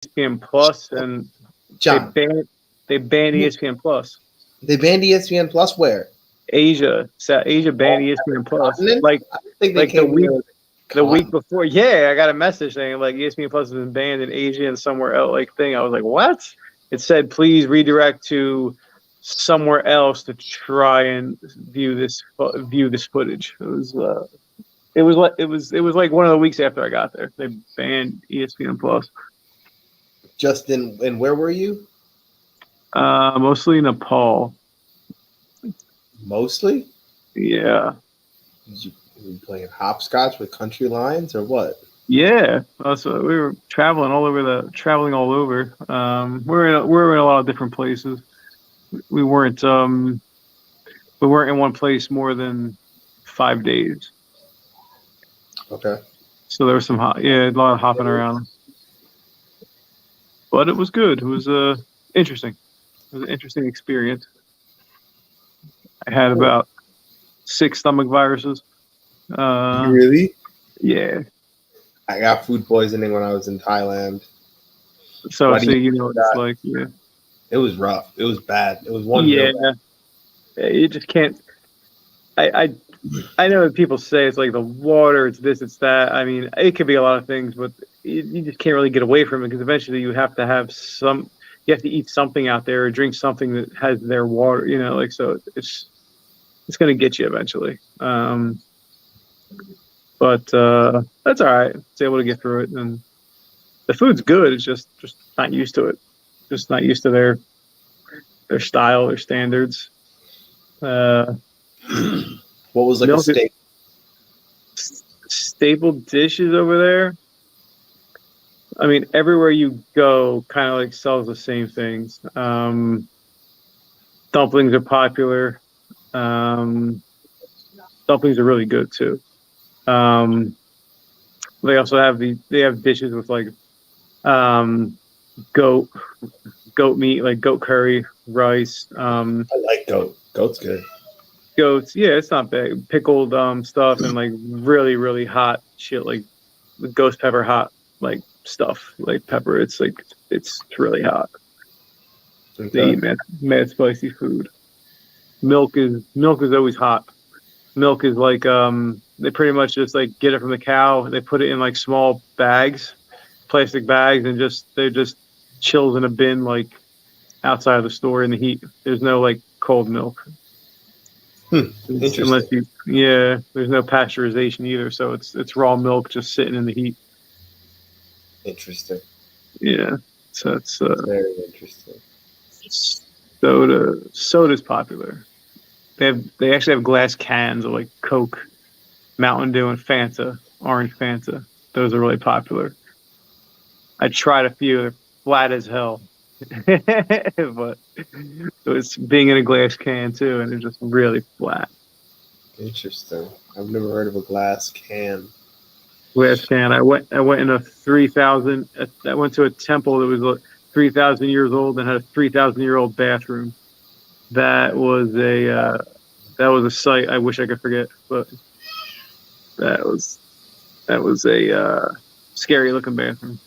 ESPN Plus, and John, they banned ESPN Plus. they banned ESPN Plus where? Asia banned ESPN Plus. Continent? I think they Like the came week here. the week before. Yeah, I got a message saying like ESPN Plus has been banned in Asia and somewhere else. Like thing, I was like, what? It said please redirect to somewhere else to try and view this footage. It was like one of the weeks after I got there. They banned ESPN Plus. Just in where were you? Mostly Nepal. Mostly? Yeah. Were you playing hopscotch with country lions or what? Yeah. So we were traveling all over. We're in a lot of different places. We weren't in one place more than 5 days. Okay. So there was a lot of hopping around. But it was good. It was interesting. It was an interesting experience. I had about 6 stomach viruses. Really? Yeah. I got food poisoning when I was in Thailand. So you know what it's like. Yeah. It was rough. It was bad. It was one Yeah. meal. You just can't. I know that people say it's like the water, it's this, it's that. I mean, it could be a lot of things, but you just can't really get away from it because eventually you have to have you have to eat something out there or drink something that has their water, you know, like, so it's going to get you eventually. But that's all right. It's able to get through it. And the food's good. It's just not used to it. Just not used to their style, their standards. What was like a steak? Staple dishes over there. I mean, everywhere you go, kind of like sells the same things. Dumplings are popular. Dumplings are really good too. They also have dishes with like goat meat, like goat curry, rice. I like goat. Goat's good. Goats, yeah, it's not bad. Pickled stuff and like really, really hot shit, like ghost pepper hot, like stuff, like pepper. It's really hot. Okay. They eat mad spicy food. Milk is always hot. Milk is like they pretty much just like get it from the cow. They put it in like small bags, plastic bags, and they're just chills in a bin like outside of the store in the heat. There's no like cold milk. Interesting. There's no pasteurization either, so it's raw milk just sitting in the heat. Interesting. Yeah, so it's very interesting. Soda's popular. They actually have glass cans of like Coke, Mountain Dew, and Fanta, orange Fanta. Those are really popular. I tried a few. They're flat as hell. But it's being in a glass can too, and it's just really flat. Interesting. I've never heard of a glass can. Glass can. I went in a 3,000. I went to a temple that was 3,000 years old and had a 3,000-year-old bathroom. That was a sight I wish I could forget, but that was a scary looking bathroom.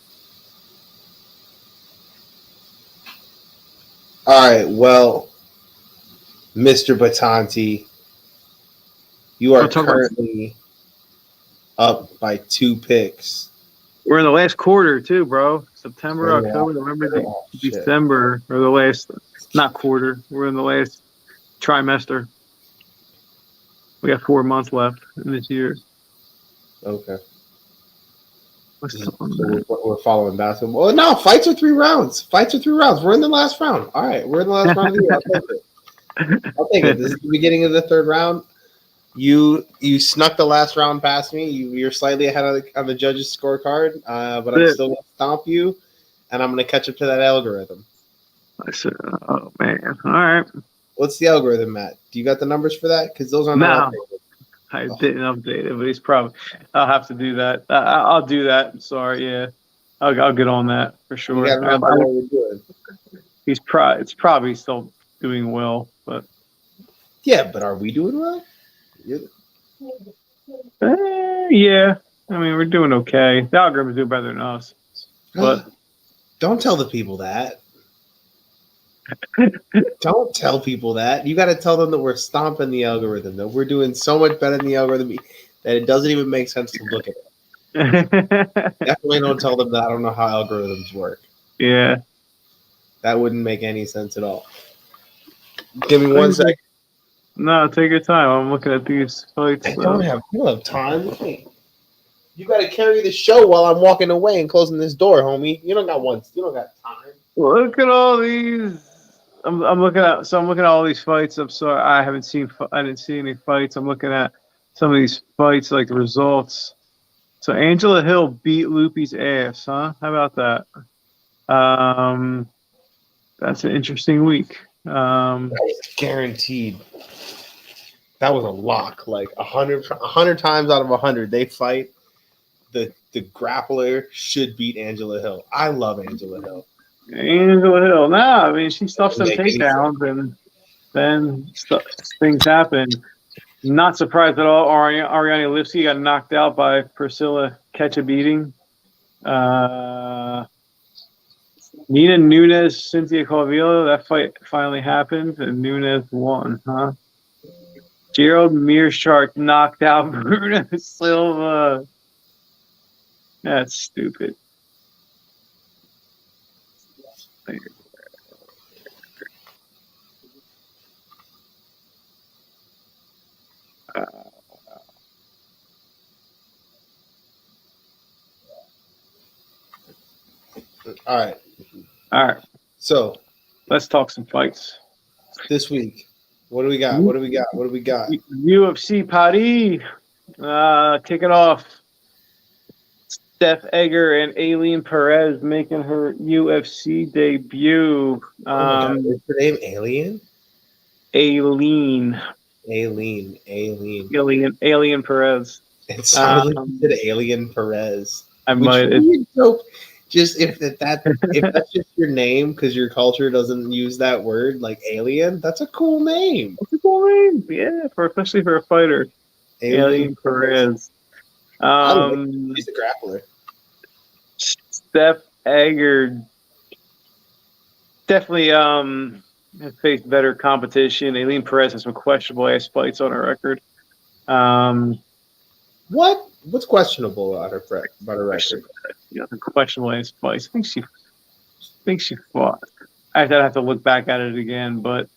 All right, well, Mr. Batanti, you are currently up by 2 picks. We're in the last quarter too, bro. September, October, November, December, or the last, not quarter. We're in the last trimester. We got 4 months left in this year. Okay. We're following basketball. Well, no, fights are 3 rounds. We're in the last round. All right, we're in the last round of the year. I'll take it. This is the beginning of the 3rd round. You snuck the last round past me. You're slightly ahead of the judges' scorecard, but I'm still going to stomp you, and I'm going to catch up to that algorithm. I said, oh, man. All right. What's the algorithm, Matt? Do you got the numbers for that? Because those are not updated. I didn't update it, but he's probably. I'll have to do that. I'll do that. Sorry, yeah. I'll get on that for sure. You got to remember what we're doing. It's probably still doing well, but. Yeah, but are we doing well? Yeah. I mean, we're doing okay. The algorithm's doing better than us, but Don't tell the people that. Don't tell people that. You got to tell them that we're stomping the algorithm, that we're doing so much better than the algorithm that it doesn't even make sense to look at it. Definitely don't tell them that I don't know how algorithms work. Yeah. That wouldn't make any sense at all. Give me 1 second. No, take your time. I'm looking at these fights. I don't have time. You got to carry the show while I'm walking away and closing this door, homie. You don't got time. Look at all these. I'm looking at all these fights. I'm sorry, I didn't see any fights. I'm looking at some of these fights, like the results. So Angela Hill beat Loopy's ass, huh? How about that? That's an interesting week. Guaranteed. That was a lock. Like 100 times out of 100, they fight. The grappler should beat Angela Hill. I love Angela Hill. Angela Hill. Nah, I mean, she stuffed some takedowns, and then things happen. Not surprised at all. Ariane Lipsky got knocked out by Priscilla Ketchabeating. Nina Nunes, Cynthia Calvillo. That fight finally happened, and Nunes won, huh? Gerald Meerschaert knocked out Bruno Silva. That's stupid. All right. So let's talk some fights. This week, what do we got? UFC Paris. Kick it off. Steph Egger and Aileen Perez making her UFC debut. Is her name Alien? Aileen Perez. It sounded like you said Alien Perez. I might. Just if that's just your name because your culture doesn't use that word, like alien, that's a cool name. It's a cool name, yeah, especially for a fighter. Alien Perez. She's a grappler. Steph Egger definitely has faced better competition. Aileen Perez has some questionable ass fights on her record. What's questionable about her record? Questionable ass fights. I think she fought. I'd have to look back at it again, but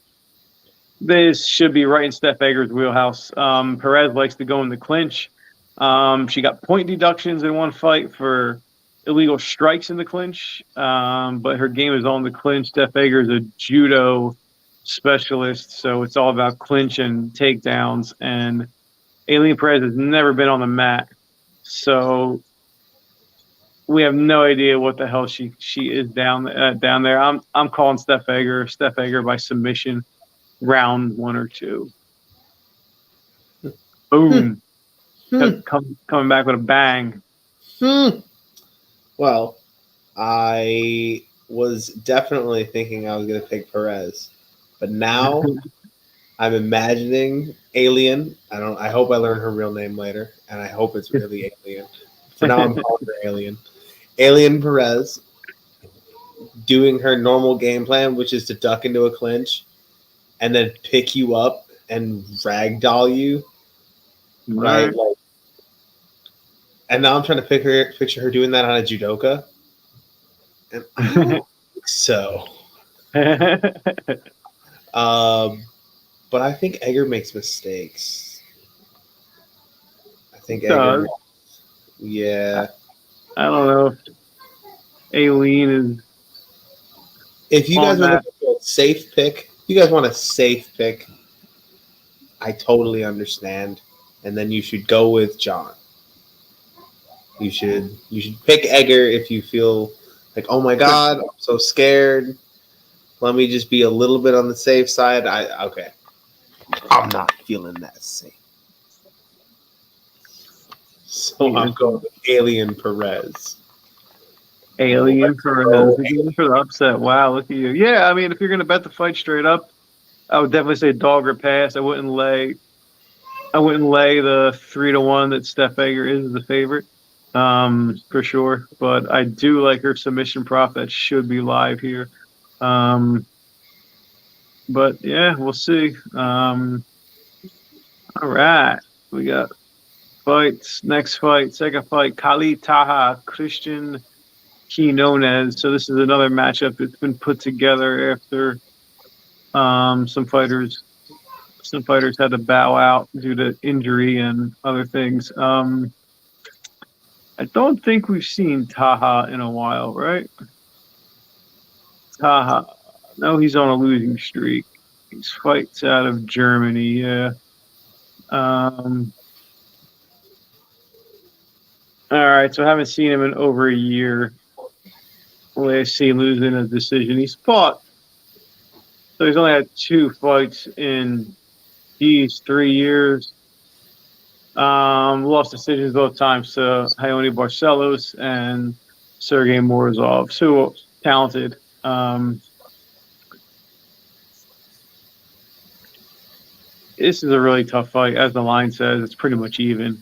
this should be right in Steph Egger's wheelhouse. Perez likes to go in the clinch. She got point deductions in one fight for illegal strikes in the clinch, but her game is on the clinch. Steph Egger is a judo specialist, so it's all about clinch and takedowns. And Aileen Perez has never been on the mat, so we have no idea what the hell she is down there. I'm calling Steph Egger by submission, round 1 or 2. Boom. Coming back with a bang. Well, I was definitely thinking I was going to pick Perez, but now I'm imagining Alien. I hope I learn her real name later, and I hope it's really Alien. For now, I'm calling her Alien. Alien Perez doing her normal game plan, which is to duck into a clinch and then pick you up and ragdoll you. Right? And now I'm trying to picture her doing that on a judoka. And I don't think so. But I think Egger makes mistakes. I think Egger. Yeah. I don't know if Aileen is. If you guys want a safe pick, I totally understand. And then you should go with John. You should pick Egger if you feel like, oh my God, I'm so scared. Let me just be a little bit on the safe side. I'm not feeling that safe. So I'm going with Alien Perez. Alien Perez. For the upset. Wow, look at you. Yeah, I mean, if you're going to bet the fight straight up, I would definitely say dog or pass. I wouldn't lay the 3-1 that Steph Egger is the favorite. for sure. But I do like her submission prop that should be live here. But yeah, we'll see. All right, we got fights. Next fight, second fight, Kali Taha, Christian Quinones. So this is another matchup that's been put together after some fighters had to bow out due to injury and other things. I don't think we've seen Taha in a while, right? Taha. No, he's on a losing streak. He's fights out of Germany, yeah. All right, so I haven't seen him in over a year. Last seen losing a decision. He's fought, so he's only had 2 fights in these 3 years. Lost decisions both times to Ioni Barcelos and Sergey Morozov. So talented. This is a really tough fight. As the line says, it's pretty much even.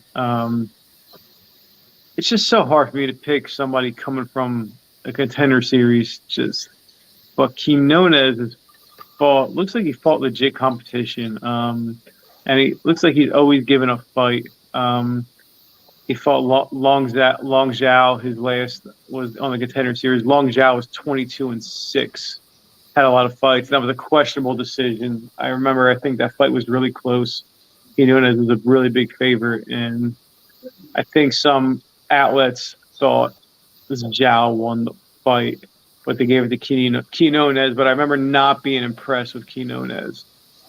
It's just so hard for me to pick somebody coming from a contender series. But Quinones has fought. Looks like he fought legit competition. And he looks like he's always given a fight. He fought Long Zhao. His last was on the contender series. Long Zhao was 22-6. Had a lot of fights. That was a questionable decision. I remember. I think that fight was really close. Quinones was a really big favorite, and I think some outlets thought Zhao won the fight, but they gave it to Quinones. But I remember not being impressed with Quinones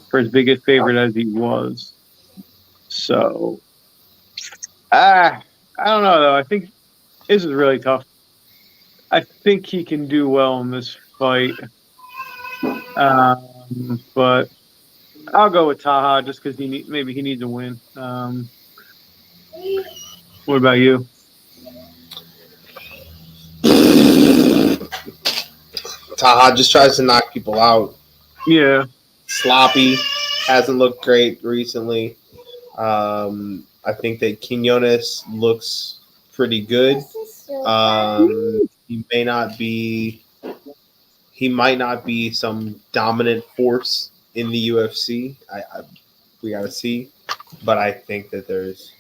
for as big a favorite as he was. So, I don't know though. I think this is really tough. I think he can do well in this fight, but I'll go with Taha just because maybe he needs a win. What about you? Taha just tries to knock people out. Yeah. Sloppy. Hasn't looked great recently. I think that Quinones looks pretty good. He might not be some dominant force in the UFC. We got to see. But I think that there's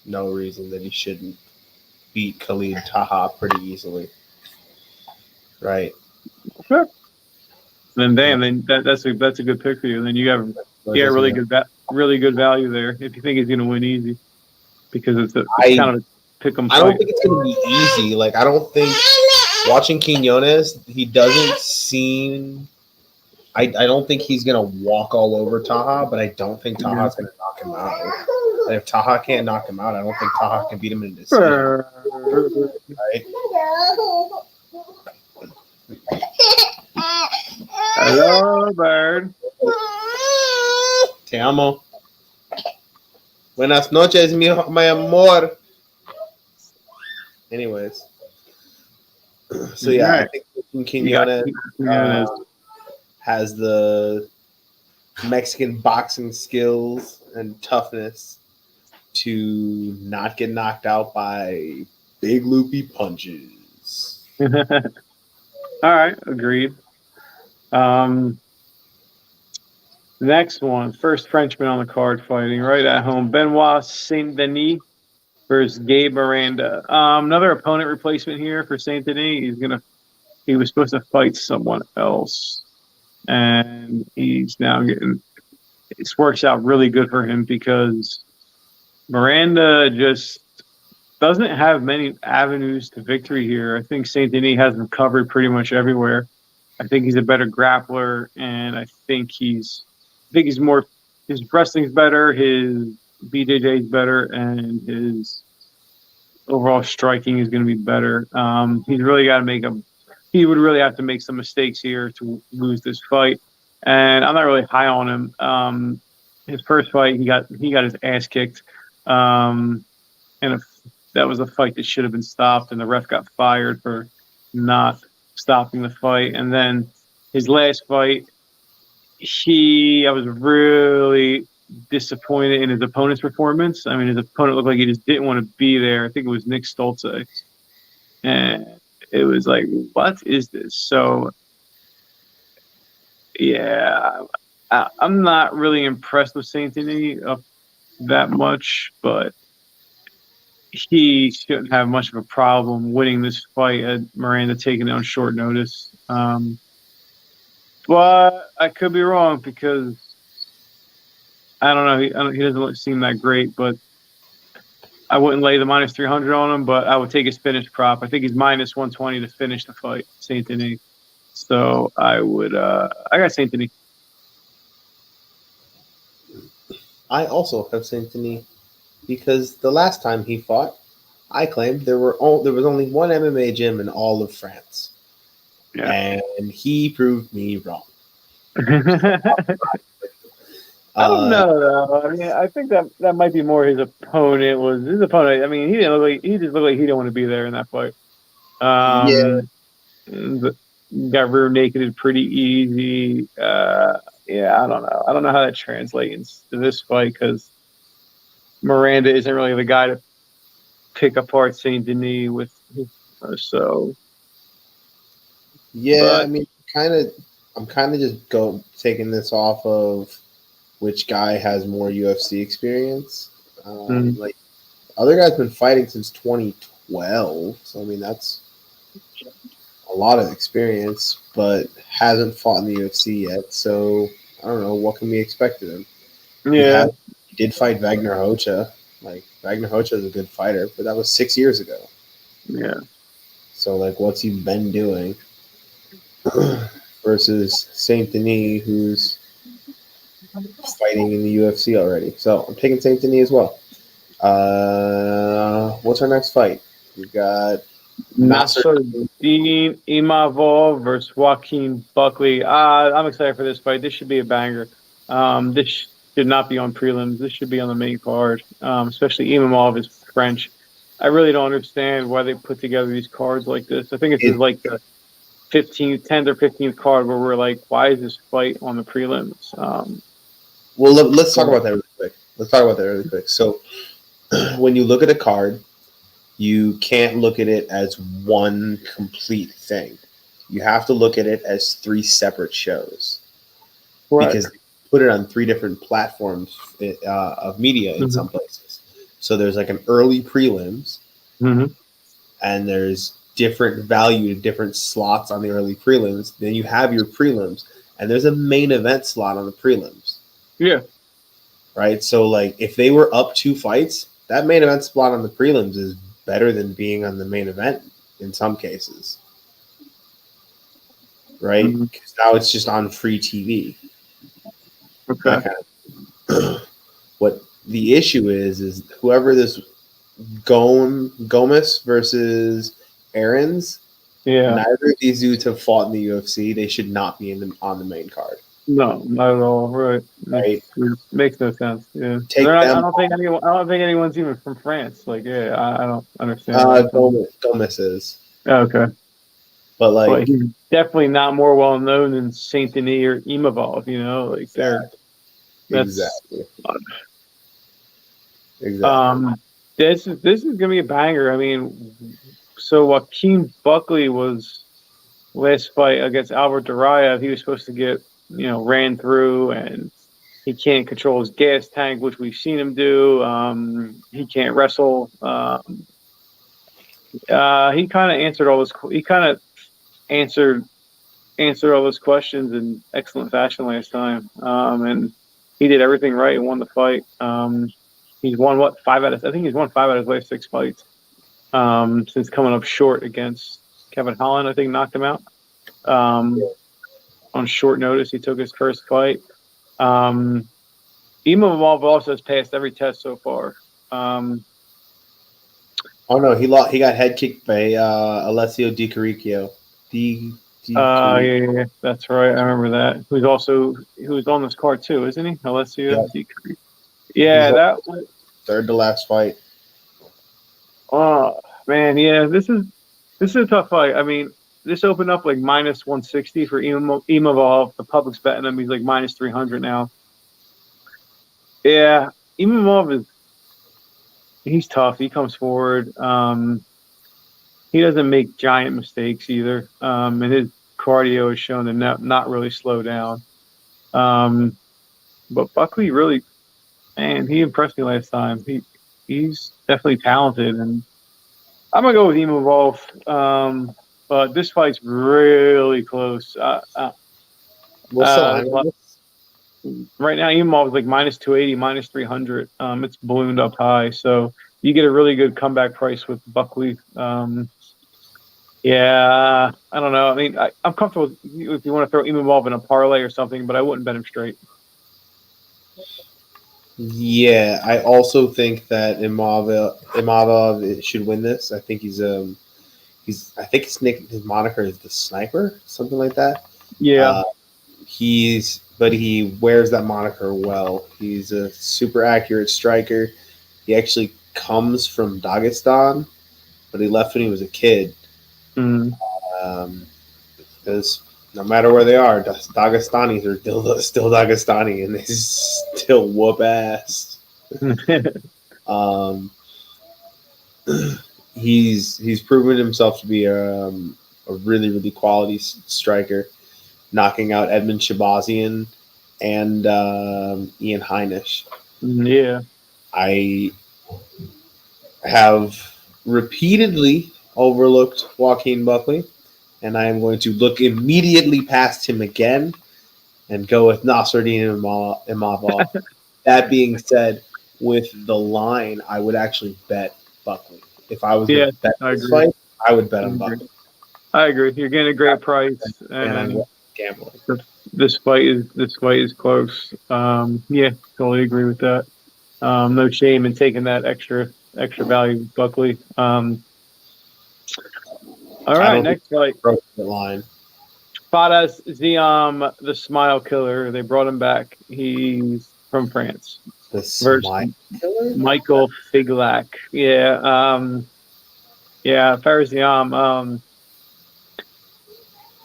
no reason that he shouldn't beat Khalid Taha pretty easily. Right. Sure. Then that's a good pick for you. Then you got really good value there if you think he's going to win easy, because it's kind of a pick 'em fight. I don't think it's going to be easy. Like, I don't think watching Quinones, he doesn't seem. I don't think he's going to walk all over Taha, but I don't think Taha's going to knock him out. And if Taha can't knock him out, I don't think Taha can beat him in a decision. Right? Hello, bird. Te amo. Buenas noches, my amor. Anyways. So, yeah, I think Quinones has the Mexican boxing skills and toughness to not get knocked out by big loopy punches. All right, agreed. Next one, first Frenchman on the card fighting right at home. Benoit Saint Denis versus Gabe Miranda. Another opponent replacement here for Saint Denis. He was supposed to fight someone else, and he's now getting. It works out really good for him because Miranda just doesn't have many avenues to victory here. I think Saint Denis has him covered pretty much everywhere. I think he's a better grappler, and I think he's more. His wrestling's better, his BJJ is better, and his overall striking is going to be better. He's really got to make a. He would really have to make some mistakes here to lose this fight, and I'm not really high on him. His first fight, he got his ass kicked, and that was a fight that should have been stopped, and the ref got fired for not stopping the fight. And then his last fight, I was really disappointed in his opponent's performance. I mean, his opponent looked like he just didn't want to be there. I think it was Nick Stolze. And it was like, what is this? So, yeah, I'm not really impressed with Saint Denis that much, but he shouldn't have much of a problem winning this fight at Miranda taking it on short notice. But I could be wrong because I don't know. He doesn't seem that great, but I wouldn't lay the minus 300 on him, but I would take his finish prop. I think he's minus 120 to finish the fight, Saint Denis. So I got Saint Denis. I also have Saint Denis because the last time he fought, I claimed there was only one MMA gym in all of France, and he proved me wrong. I don't know though. I mean, I think that might be more his opponent was his opponent. I mean, he just looked like he didn't want to be there in that fight. Got rear nakeded pretty easy. Yeah, I don't know. I don't know how that translates to this fight because Miranda isn't really the guy to pick apart Saint Denis with. So yeah, but, I mean, I'm kind of just taking this off of which guy has more UFC experience. Like other guy's been fighting since 2012, so I mean that's a lot of experience, but hasn't fought in the UFC yet. So I don't know what can be expected of him. Yeah, he did fight Wagner Hocha. Like Wagner Hocha is a good fighter, but that was 6 years ago. Yeah. So like, what's he been doing? Versus Saint Denis, who's fighting in the UFC already. So I'm taking Saint Denis as well. What's our next fight? We've got Nasruddin Imavov versus Joaquin Buckley. I'm excited for this fight. This should be a banger. This should not be on prelims. This should be on the main card. Especially Imavov is French. I really don't understand why they put together these cards like this. I think it's like the 10th or 15th card where we're like, why is this fight on the prelims? Well, let's talk about that really quick. So when you look at a card, you can't look at it as one complete thing. You have to look at it as 3 separate shows. Right. Because they put it on 3 different platforms of media in some places. So there's like an early prelims, and there's different value to different slots on the early prelims. Then you have your prelims, and there's a main event slot on the prelims. Yeah. Right? So, like, if they were up 2 fights, that main event spot on the prelims is better than being on the main event in some cases. Right? Because now it's just on free TV. Okay. What the issue is whoever this Gomez versus Aarons, neither of these dudes have fought in the UFC. They should not be on the main card. No, not at all. Right. It makes no sense. Yeah. I don't think anyone's even from France. Like, I don't understand. Gomez is. Okay. But he's definitely not more well known than Saint Denis or Imavov, like exactly. This is gonna be a banger. I mean, so Joaquin Buckley was last fight against Albert Duraev. He was supposed to get ran through, and he can't control his gas tank, which we've seen him do. He can't wrestle. He kind of answered all this. He kind of answered all those questions in excellent fashion last time, and he did everything right and won the fight. He's won I think he's won 5 out of his last 6 fights since coming up short against Kevin Holland. I think knocked him out on short notice. He took his first fight. Imavov also has passed every test so far. Oh no, he got head kicked by Alessio Di Caricchio. Yeah, that's right. I remember that. Who's on this card too, isn't he? Alessio Di Caricchio. Yeah, that was third to last fight. Oh man, yeah, this is a tough fight. I mean, this opened up like minus 160 for Imavov. The public's betting him. He's like minus 300 now. Yeah, Imamov he's tough. He comes forward. He doesn't make giant mistakes either. And his cardio has shown to not really slow down. Um, but Buckley really, man, he impressed me last time. He's definitely talented, and I'm gonna go with Imavov. But this fight's really close. What's the line on But this? right now, Imavov is like minus 280, minus 300. It's ballooned up high, so you get a really good comeback price with Buckley. Yeah, I don't know. I mean, I'm comfortable if you want to throw Imavov in a parlay or something, but I wouldn't bet him straight. Yeah, I also think that Imavov should win this. I think he's I think his moniker is the sniper, something like that. Yeah. Uh, but he wears that moniker well. He's a super accurate striker. He actually comes from Dagestan, but he left when he was a kid. Mm. Because no matter where they are, Dagestanis are still Dagestani, and they still whoop ass. Um, he's proven himself to be a really quality striker, knocking out Edmund Shabazian and Ian Heinisch. Yeah. I have repeatedly overlooked Joaquin Buckley, and I am going to look immediately past him again and go with Nasruddin Imavov. That being said, with the line, I would actually bet Buckley. If I was going Yeah, to bet I this agree. fight, I would bet I on agree. Buckley. I agree. You're getting a great price, And I'm and gambling. this fight is close. Yeah, totally agree with that. No shame in taking that extra value, with Buckley. All I right, don't think next fight. broke the line. Fadas Ziam, the Smile Killer. They brought him back. He's from France. The Versus Smile Killer? Michael Figlak. Yeah. Yeah. Fadas Ziam.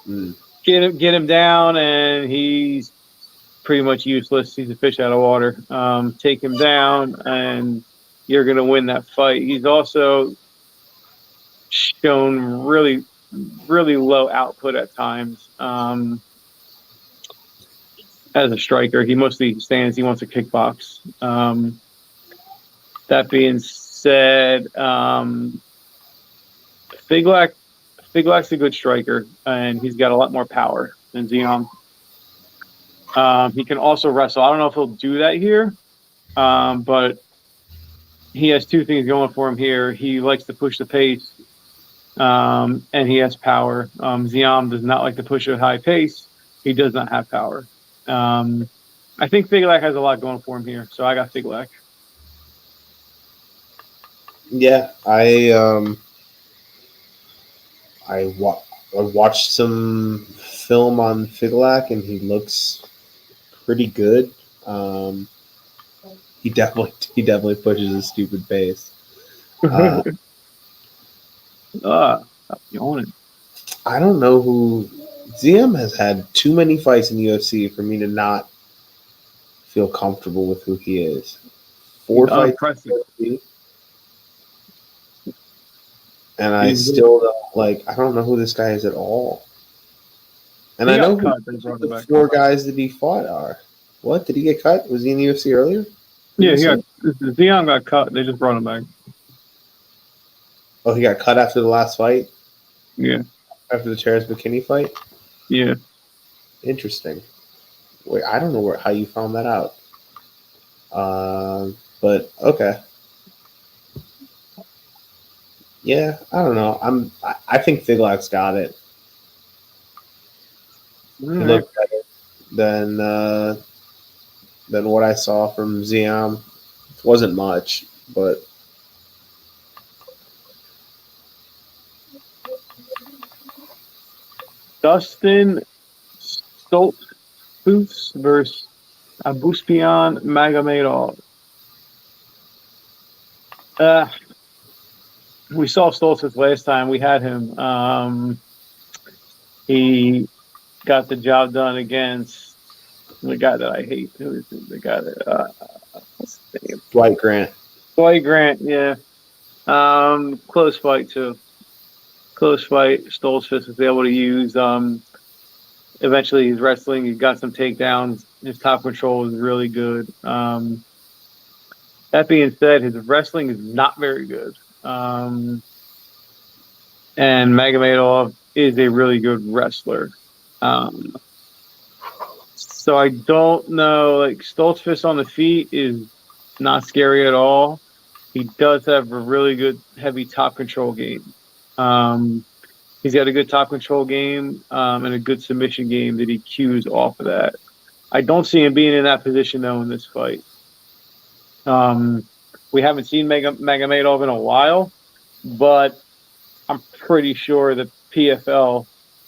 Mm. Get him down, and he's pretty much useless. He's a fish out of water. Take him down, and you're going to win that fight. He's also shown really low output at times. As a striker, he mostly stands. He wants to kickbox. That being said, Figlak Figlak's a good striker, and he's got a lot more power than Zion. He can also wrestle. I don't know if he'll do that here, but he has two things going for him here. He likes to push the pace, and he has power. Ziam does not like to push at a high pace. He does not have power. I think Figlak has a lot going for him here, so I got Figlak. Yeah, I watched some film on Figlak, and he looks pretty good. He definitely pushes a stupid pace. Stop yawning. I don't know who ZM has had too many fights in the UFC for me to not feel comfortable with who he is. He's 4 fights unimpressive. in the UFC, and I He's still don't like. I don't know who this guy is at all. And He I know got who cut. They brought him the back. 4 guys that he fought are. What did he get cut? Was he in the UFC earlier? Yeah, Zion got cut. They just brought him back. Oh, he got cut after the last fight, Yeah, after the Terrence McKinney fight. yeah. Interesting. Wait, I don't know how you found that out. But okay. Yeah, I don't know. I think Figlak's got it. He All right. looked better than what I saw from Ziam. It wasn't much, but Dustin Stoltzfus versus Abuspian Magomedov. We saw Stoltzfus last time. We had him. He got the job done against the guy that I hate. Who is it? The guy that Dwight Grant. Dwight Grant, yeah. Close fight too. Close fight. Stoltzfus was able to use. Eventually, his wrestling. He got some takedowns. His top control is really good. That being said, his wrestling is not very good. And Magomedov is a really good wrestler. Um, so I don't know. Like Stoltzfus on the feet is not scary at all. He does have a really good heavy top control game. Um, he's got a good top control game and a good submission game that he cues off of that. I don't see him being in that position though in this fight. We haven't seen Magomedov in a while, but I'm pretty sure the PFL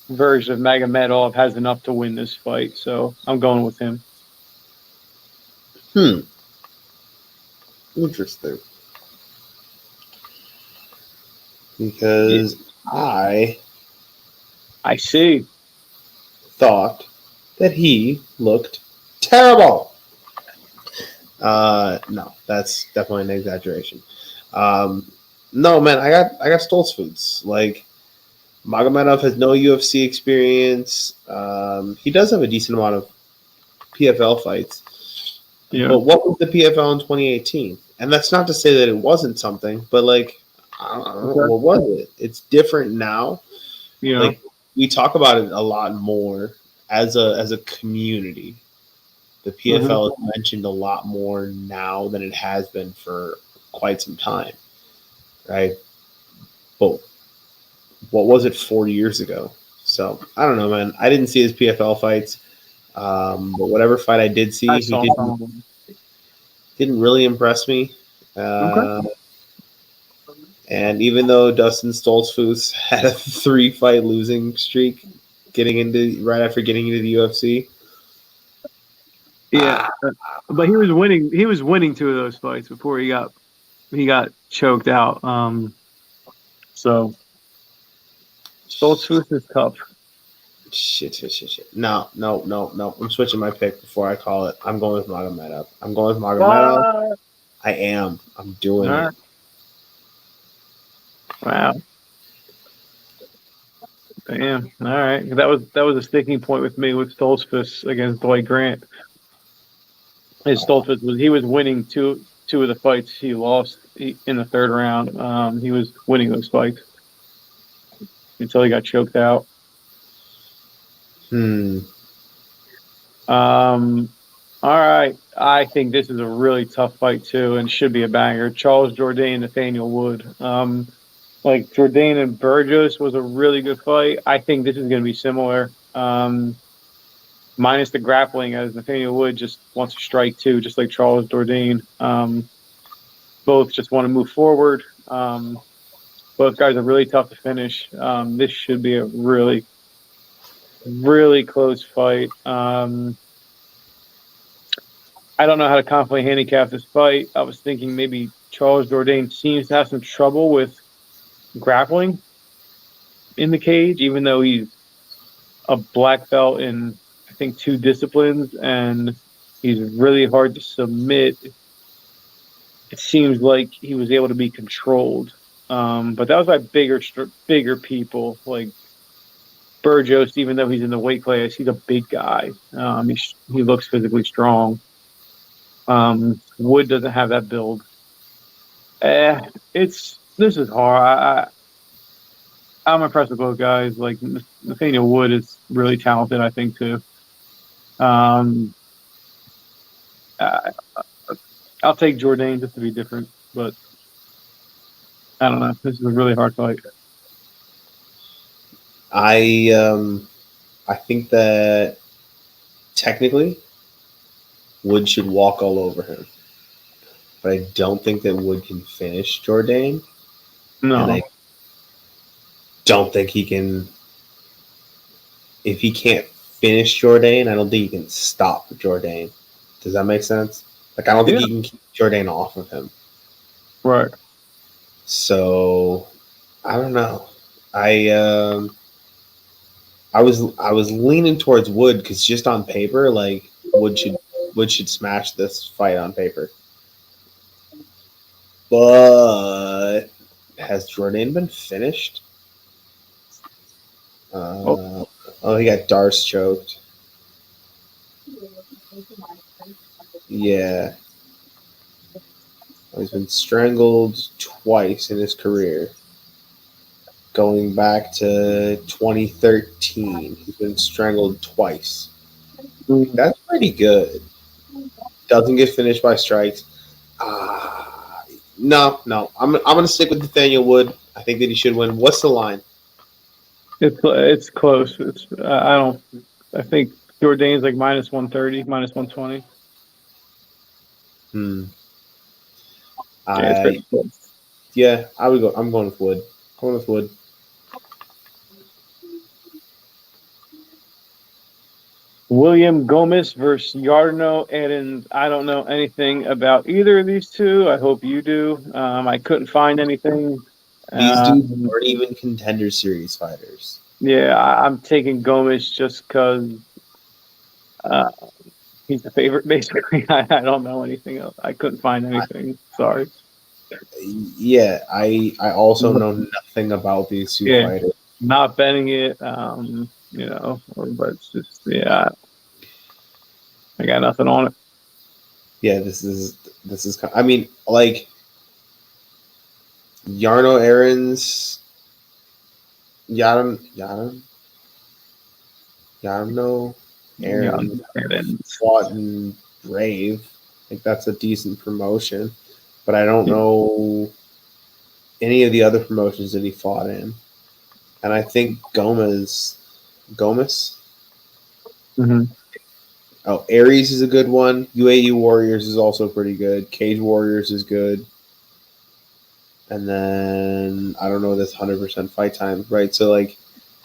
version of Magomedov has enough to win this fight. So I'm going with him. Interesting. Because I see. thought that he looked terrible. No, that's definitely an exaggeration. No, man, I got Stoltzfus. Like Magomedov has no UFC experience. He does have a decent amount of PFL fights. Yeah. But what was the PFL in 2018? And that's not to say that it wasn't something, but like I don't know, what was it? It's different now. Yeah. Like we talk about it a lot more as a community. The PFL is mentioned a lot more now than it has been for quite some time, right? But what was it 4 years ago? So I don't know, man. I didn't see his PFL fights, but whatever fight I did see, he didn't really impress me. And even though Dustin Stoltzfus had a 3-fight losing streak, right after getting into the UFC. Yeah, but he was winning. He was winning 2 of those fights before he got choked out. So Stoltzfus is tough. Shit. No. I'm switching my pick before I call it. I'm going with Magomedov. I am. I'm doing it. Wow. Damn. All right. That was a sticking point with me with Stoltzfus against Dwight Grant. Stoltzfus was winning two of the fights he lost in the third round. He was winning those fights until he got choked out. All right. I think this is a really tough fight too, and should be a banger. Charles Jourdain, Nathaniel Wood. Like Jourdain and Burgos was a really good fight. I think this is going to be similar. Minus the grappling, as Nathaniel Wood just wants to strike too, just like Charles Jourdain. Both just want to move forward. Both guys are really tough to finish. This should be a really, really close fight. I don't know how to confidently handicap this fight. I was thinking maybe Charles Jourdain seems to have some trouble with grappling in the cage, even though he's a black belt in, I think, 2 disciplines, and he's really hard to submit. It seems like he was able to be controlled. But that was by bigger people like Burgos, even though he's in the weight class, he's a big guy. He looks physically strong. Wood doesn't have that build. This is hard. I'm impressed with both guys. Like Nathaniel Wood is really talented, I think too. I'll take Jourdain just to be different, but I don't know. This is a really hard fight. I think that technically Wood should walk all over him, but I don't think that Wood can finish Jourdain. No, and I don't think he can. If he can't finish Jourdain, I don't think he can stop Jourdain. Does that make sense? Like I don't think he can keep Jourdain off of him. Right. So I don't know. I was leaning towards Wood because just on paper, like Wood should smash this fight on paper. But has Jordan been finished? Oh, He got Darce choked. Yeah. He's been strangled twice in his career. Going back to 2013, he's been strangled twice. That's pretty good. Doesn't get finished by strikes. No. I'm gonna stick with Nathaniel Wood. I think that he should win. What's the line? it's close. It's I don't. I think Jourdain's like minus 130, minus 120. Hmm. Yeah, it's pretty close. I would go. I'm going with Wood. Going with Wood. William Gomez versus Yarno Edens. I don't know anything about either of these two. I hope you do. I couldn't find anything. These dudes aren't even contender series fighters. Yeah, I'm taking Gomez just because he's the favorite, basically. I don't know anything else. I couldn't find anything. Sorry. Yeah, I also know nothing about these two Yeah, fighters. not betting it. But it's just I got nothing on it. Yeah, this is. I mean, like Yarno Aaron's Yarno Aaron Edens. fought in Brave. I think that's a decent promotion, but I don't know any of the other promotions that he fought in. And I think Gomez. Mm-hmm. Oh, Aries is a good one. UAE Warriors is also pretty good. Cage Warriors is good. And then I don't know this 100% fight time, right? So like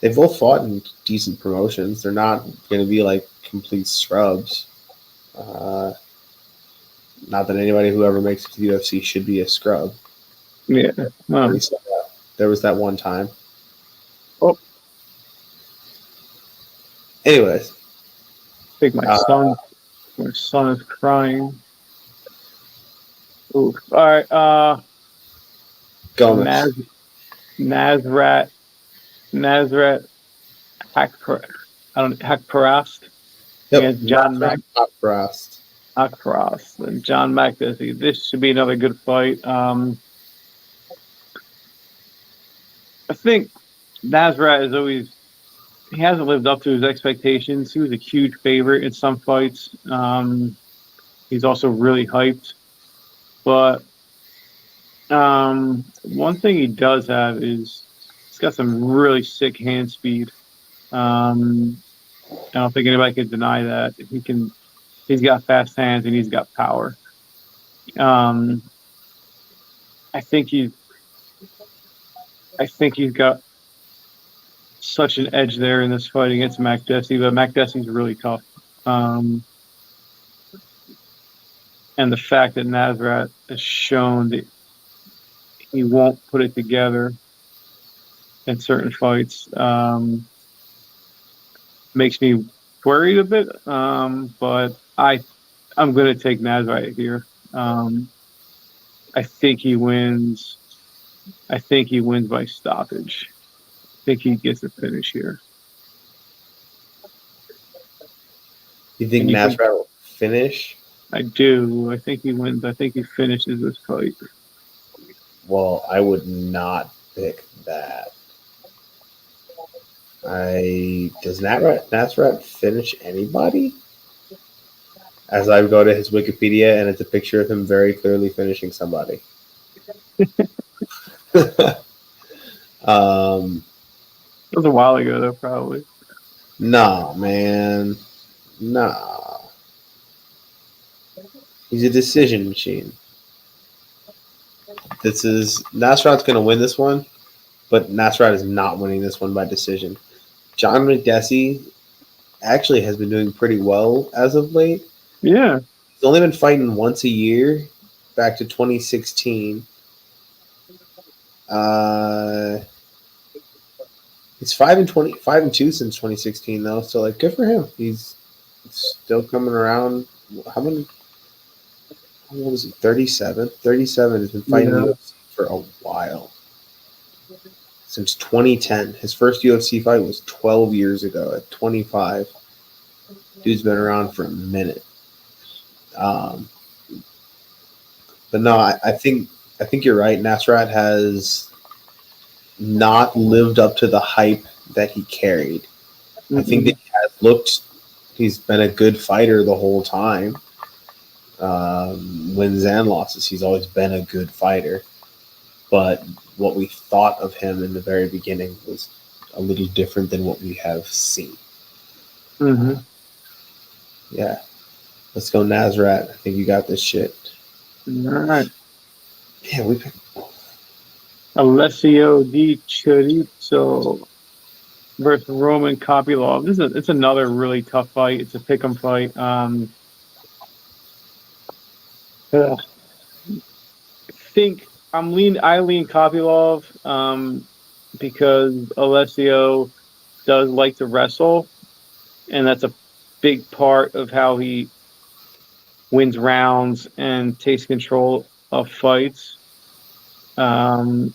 they both fought in decent promotions. They're not going to be like complete scrubs. Not that anybody who ever makes it to the UFC should be a scrub. Yeah. There was that one time. Oh, Anyways, I think my son. My son is crying. Oof. All right. Gomez. Nazrat Hakparast against John Hakparast and John Makdessi. This should be another good fight. I think Nazrat is always he hasn't lived up to his expectations. He was a huge favorite in some fights. He's also really hyped, but one thing he does have is he's got some really sick hand speed. I don't think anybody can deny that. He's got fast hands and he's got power. Um, I think he's got such an edge there in this fight against Makdessi, but Makdessi's really tough. And the fact that Nazrat has shown that he won't put it together in certain fights makes me worried a bit. But I'm going to take Nazrat here. I think he wins. I think he wins by stoppage. I think he gets a finish here. You think Nazrat will finish? I do. I think he wins. I think he finishes this fight. Well, I would not pick that. Does Nazrat finish anybody? As I go to his Wikipedia, and it's a picture of him very clearly finishing somebody. That was a while ago, though, probably. Nah, man. Nah. He's a decision machine. Nasrat's going to win this one, but Nasrat is not winning this one by decision. John Makdessi actually has been doing pretty well as of late. Yeah. He's only been fighting once a year, back to 2016. He's 5-2 since 2016 though, so like good for him. He's still coming around. What was he? 37. 37 has been fighting Yeah. UFC for a while. Since 2010. His first UFC fight was 12 years ago at 25. Dude's been around for a minute. Um, but no, I think you're right. Nasrat has not lived up to the hype that he carried. I think that he's been a good fighter the whole time. Wins and losses, he's always been a good fighter. But what we thought of him in the very beginning was a little different than what we have seen. Mm-hmm. Yeah. Let's go, Nasrat. I think you got this shit. All right. Yeah, we picked. Alessio Di Chirizo versus Roman Kopylov. It's another really tough fight. It's a pick'em fight. I think I lean Kopylov because Alessio does like to wrestle, and that's a big part of how he wins rounds and takes control of fights. But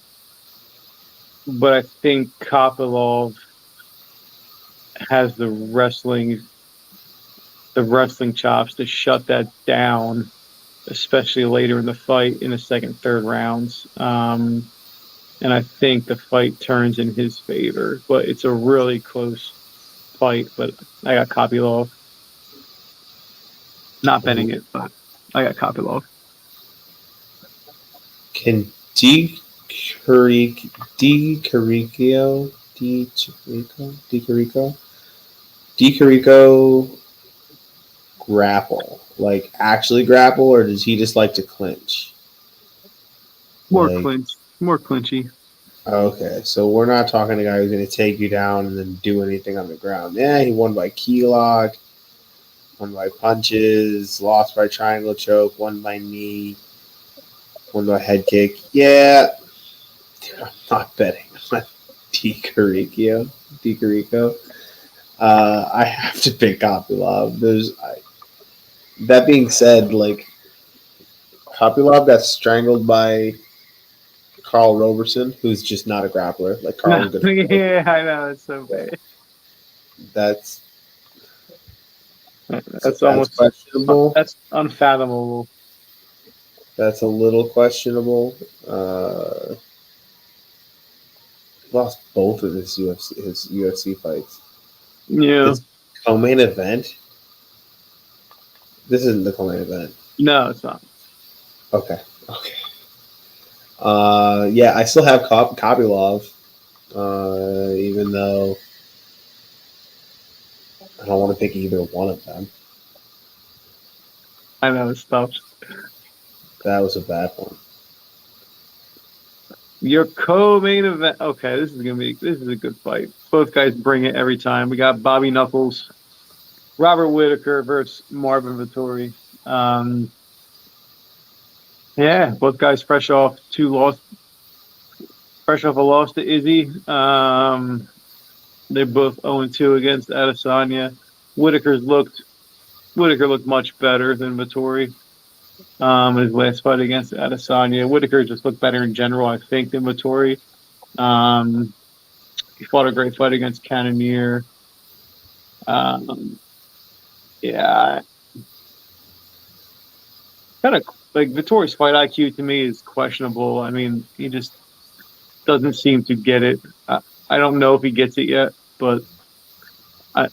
I think Kopylov has the wrestling chops to shut that down, especially later in the fight in the second, third rounds. And I think the fight turns in his favor, but it's a really close fight. But I got Kopylov. Not betting it, but I got Kopylov. Can DiCarico grapple? Like actually grapple, or does he just like to clinch? More Like, clinch, more clinchy. okay, so we're not talking a guy who's going to take you down and then do anything on the ground. Yeah, he won by key lock, won by punches, lost by triangle choke, won by knee, won by head kick. Yeah, dude, I'm not betting on DiCarico. I have to pick Kopylov. That being said, like Kopylov got strangled by Carl Roberson, who's just not a grappler. Like No, Carl's good. yeah, I know it's so bad. That's That's that's almost questionable. that's unfathomable. That's a little questionable. Uh, he lost both of his UFC fights. Yeah, This co-main event. This isn't the co-main event. no, it's not. Okay. Okay. Yeah, I still have Kopylov, even though I don't want to pick either one of them. I know it's tough. That was a bad one. Your co-main event. Okay, this is a good fight. Both guys bring it every time. We got Bobby Knuckles, Robert Whitaker versus Marvin Vettori. Um, yeah, both guys fresh off a loss to Izzy. They're both 0-2 against Adesanya. Whitaker looked much better than Vettori. His last fight against Adesanya. Whitaker just looked better in general, I think, than Vettori. He fought a great fight against Cannonier. Yeah, kind of like Vittori's fight IQ to me is questionable. I mean, he just doesn't seem to get it. I don't know if he gets it yet, but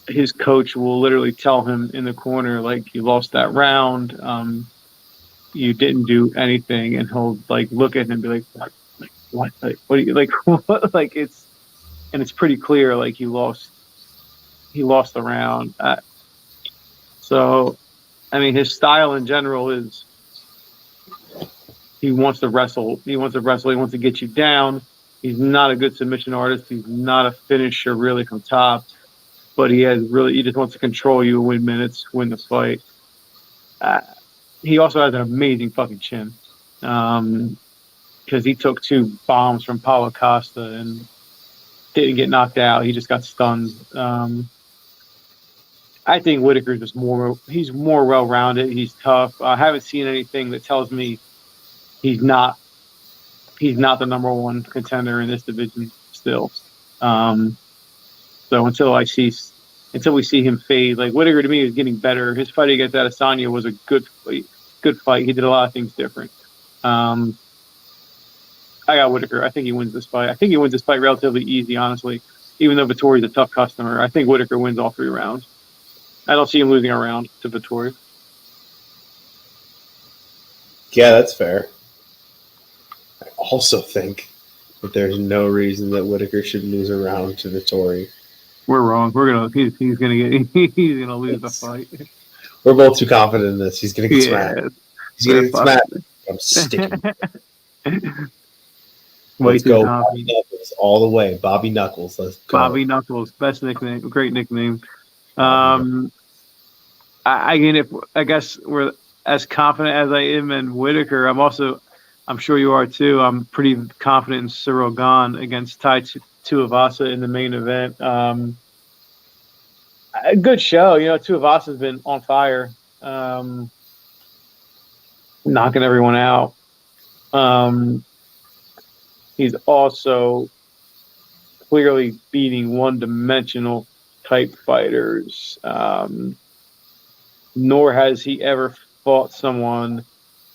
his coach will literally tell him in the corner, like, you lost that round. You didn't do anything. And he'll like look at him and be like, what? Like, what do you like? What? Like, it's pretty clear. Like, he lost the round. So, I mean, his style in general is he wants to wrestle. He wants to wrestle. He wants to get you down. He's not a good submission artist. He's not a finisher really from top, but he just wants to control you, win minutes, win the fight. He also has an amazing fucking chin. Because he took two bombs from Paulo Costa and didn't get knocked out. He just got stunned. I think Whitaker's just more. He's more well-rounded. He's tough. I haven't seen anything that tells me he's not. He's not the number one contender in this division still. Um, so until we see him fade, like Whitaker to me is getting better. His fight against Adesanya was a good fight. Good fight. He did a lot of things different. Um, I got Whitaker. I think he wins this fight. I think he wins this fight relatively easy, honestly. Even though Vittori's a tough customer, I think Whitaker wins all 3 rounds. I don't see him losing a round to Vittori. Yeah, that's fair. I also think that there's no reason that Whitaker should lose a round to Vittori. We're wrong. He's gonna get he's gonna lose the fight. We're both too confident in this. He's gonna get smacked. He's gonna get smacked. I'm sticking. Let's go, Bobby Knuckles, all the way. Bobby Knuckles. Let's go. Bobby Knuckles, best nickname, great nickname. I guess we're as confident as I am in Whitaker. I'm sure you are too. I'm pretty confident in Cyril Gane against Tuivasa in the main event. A good show. Tuivasa's been on fire, knocking everyone out. He's also clearly beating one-dimensional type fighters. Nor has he ever fought someone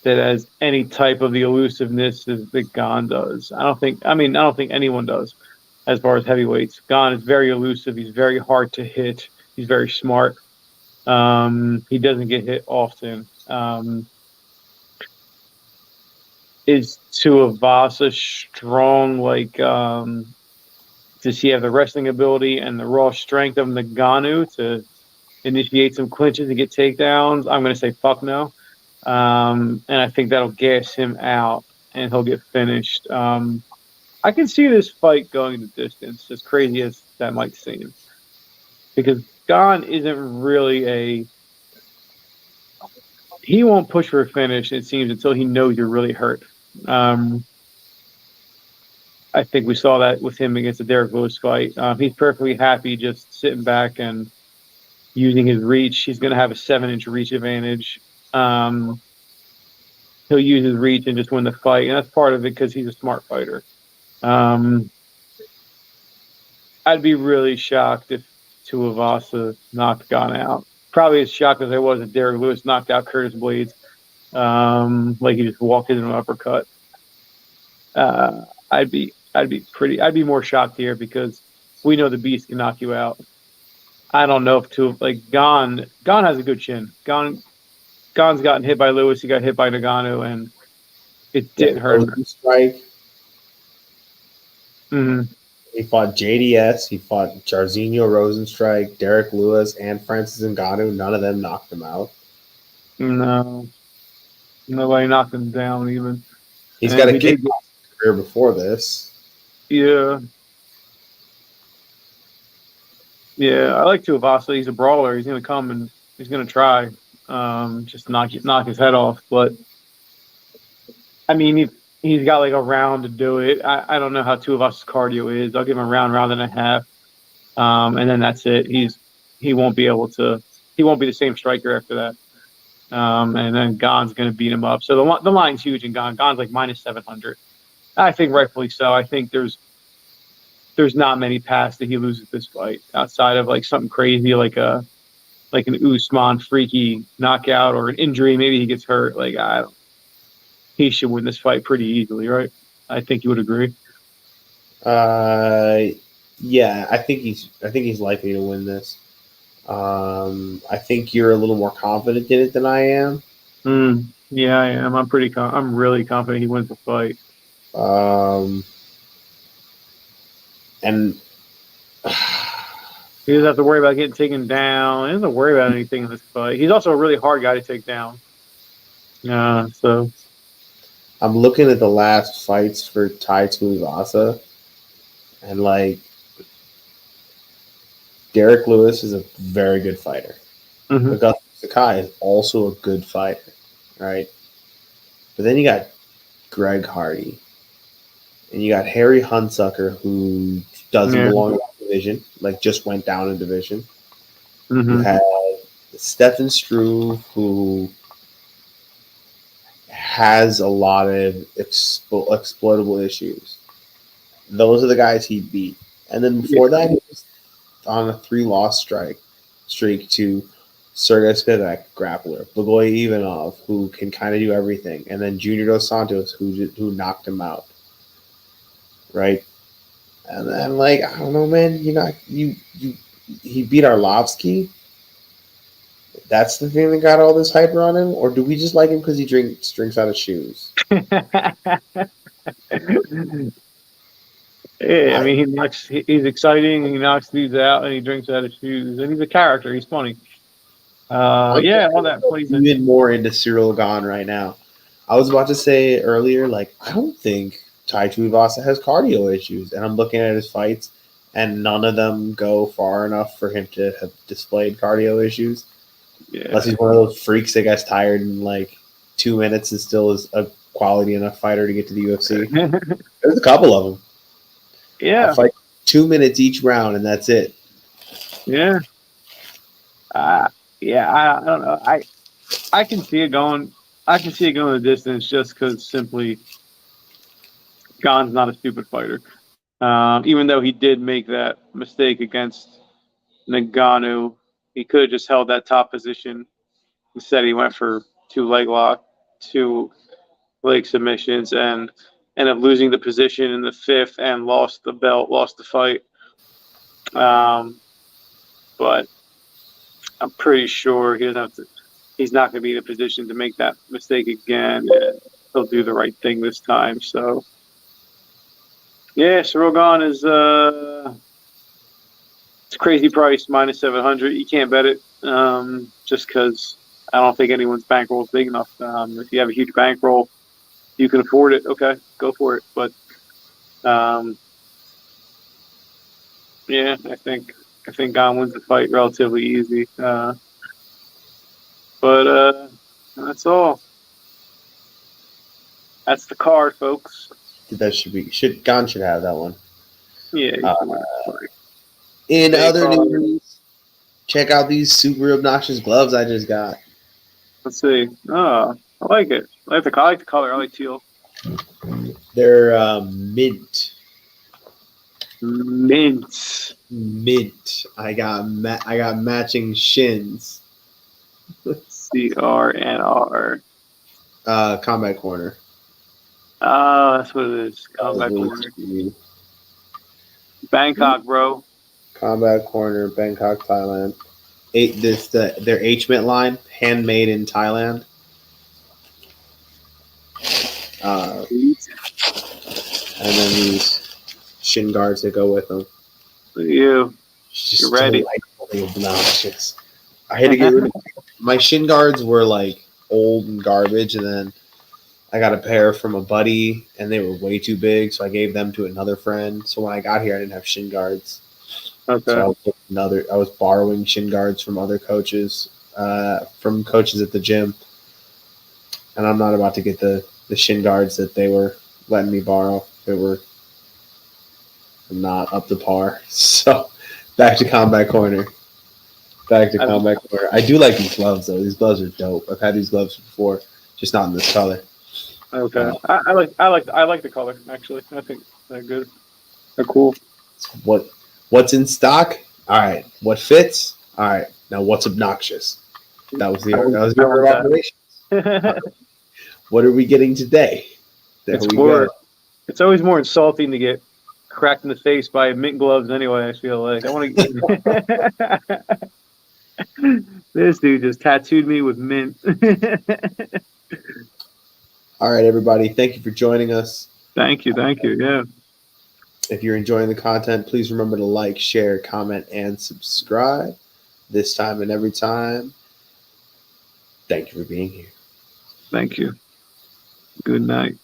that has any type of the elusiveness that Gane does. I don't think anyone does as far as heavyweights. Gane is very elusive. He's very hard to hit. He's very smart. He doesn't get hit often. Is Tuivasa strong? Does he have the wrestling ability and the raw strength of Ngannou to initiate some clinches and get takedowns? I'm going to say fuck no. And I think that'll gas him out and he'll get finished. I can see this fight going the distance, as crazy as that might seem. Because Gane isn't really he won't push for a finish, it seems, until he knows you're really hurt. I think we saw that with him against the Derek Lewis fight. He's perfectly happy just sitting back and using his reach. He's going to have a 7-inch reach advantage. He'll use his reach and just win the fight. And that's part of it because he's a smart fighter. I'd be really shocked if Tuivasa knocked Gane out. Probably as shocked as I was if Derek Lewis knocked out Curtis Blades. Like he just walked into an uppercut. I'd be more shocked here because we know the beast can knock you out. I don't know if Gane has a good chin. Gane's gotten hit by Lewis. He got hit by Ngannou, and it didn't hurt him. Strike. Mm-hmm. He fought JDS. He fought Jairzinho Rosenstrike, Derek Lewis, and Francis Ngannou. None of them knocked him out. No. Nobody knocked him down even. He's got a kickboxing career before this. Yeah. Yeah, I like Tuivasa. He's a brawler. He's going to come and he's going to try just knock his head off. But, I mean, he's got like a round to do it. I don't know how Tuivasa's cardio is. I'll give him a round and a half. And then that's it. He won't be the same striker after that. And then Gane's going to beat him up. So the line's huge in Gane. Gane's like minus 700. I think rightfully so. I think there's not many paths that he loses this fight outside of like something crazy like an Usman freaky knockout or an injury. Maybe he gets hurt. He should win this fight pretty easily, right? I think you would agree. Yeah, I think he's likely to win this. I think you're a little more confident in it than I am. Yeah, I am. I'm really confident he wins the fight. And he doesn't have to worry about getting taken down. He doesn't worry about anything in this fight. He's also a really hard guy to take down. So I'm looking at the last fights for Tai Tuivasa, and Derek Lewis is a very good fighter. Mm-hmm. Augusto Sakai is also a good fighter, right? But then you got Greg Hardy, and you got Harry Hunsucker, who doesn't belong in that division, just went down in division. You Mm-hmm. have Stefan Struve, who has a lot of exploitable issues. Those are the guys he beat. And then Yeah. before that, he was on a 3-loss streak to Sergey Spivak, grappler, Blagoy Ivanov, who can kind of do everything, and then Junior Dos Santos, who knocked him out, right? And then like I don't know, man, he beat Arlovsky. That's the thing that got all this hype on him, or do we just like him because he drinks out of shoes? Yeah, I I, mean, he's exciting. He knocks dudes out, and he drinks out of shoes, and he's a character. He's funny. I'm Yeah, all that plays in. even more into Cyril Gane right now. I was about to say earlier, like I don't think Tai Tuivasa has cardio issues, and I'm looking at his fights, and none of them go far enough for him to have displayed cardio issues. Yeah, Unless he's one of those freaks that gets tired in like 2 minutes and still is a quality enough fighter to get to the UFC. There's a couple of them. I'll yeah, fight 2 minutes each round, and that's it. yeah. Uh, yeah, I don't know. I can see it going. I can see it going the distance just because simply Gane's not a stupid fighter. Even though he did make that mistake against Nagano, he could have just held that top position. Instead, he went for two leg submissions, and ended up losing the position in the fifth and lost the belt, lost the fight. But I'm pretty sure he doesn't have to. He's not going to be in a position to make that mistake again, and he'll do the right thing this time. So, yeah, Sorogan is it's a crazy price, -700. You can't bet it, just because I don't think anyone's bankroll is big enough. If you have a huge bankroll, you can afford it. Okay, go for it. But yeah, I think Gane wins the fight relatively easy. But that's all. That's the card, folks. That Gane should have that one. Yeah, you Uh, can win the fight. in Big other card. news, check out these super obnoxious gloves I just got. Let's see. Oh, I like it. I like the color. I like teal. They're mint. Mint. Mint. I got matching shins. CRNR. Combat corner. Oh, that's what it is. That was Combat really corner. cute. Bangkok, bro. Combat corner, Bangkok, Thailand. Their H mint line, handmade in Thailand. And then these shin guards that go with them. You. It's just You're ready. delightfully obnoxious. I had to get rid of my shin guards were like old and garbage, and then I got a pair from a buddy, and they were way too big, so I gave them to another friend. So when I got here, I didn't have shin guards. Okay. So I was borrowing shin guards from other coaches, from coaches at the gym, and I'm not about to get the shin guards that they were letting me borrow. They were not up to par. So back to combat corner. Combat corner. I do like these gloves though. These gloves are dope. I've had these gloves before, just not in this color. Okay. I like the color actually. I think they're good. They're cool. What's in stock? All right. What fits? All right. Now what's obnoxious? That was the order of operations. What are we getting today? It's always more insulting to get cracked in the face by mint gloves anyway. I feel like I want to. This dude just tattooed me with mint. All right, everybody. Thank you for joining us. Thank you. Yeah. If you're enjoying the content, please remember to like, share, comment, and subscribe. This time and every time. Thank you for being here. Thank you. Good night.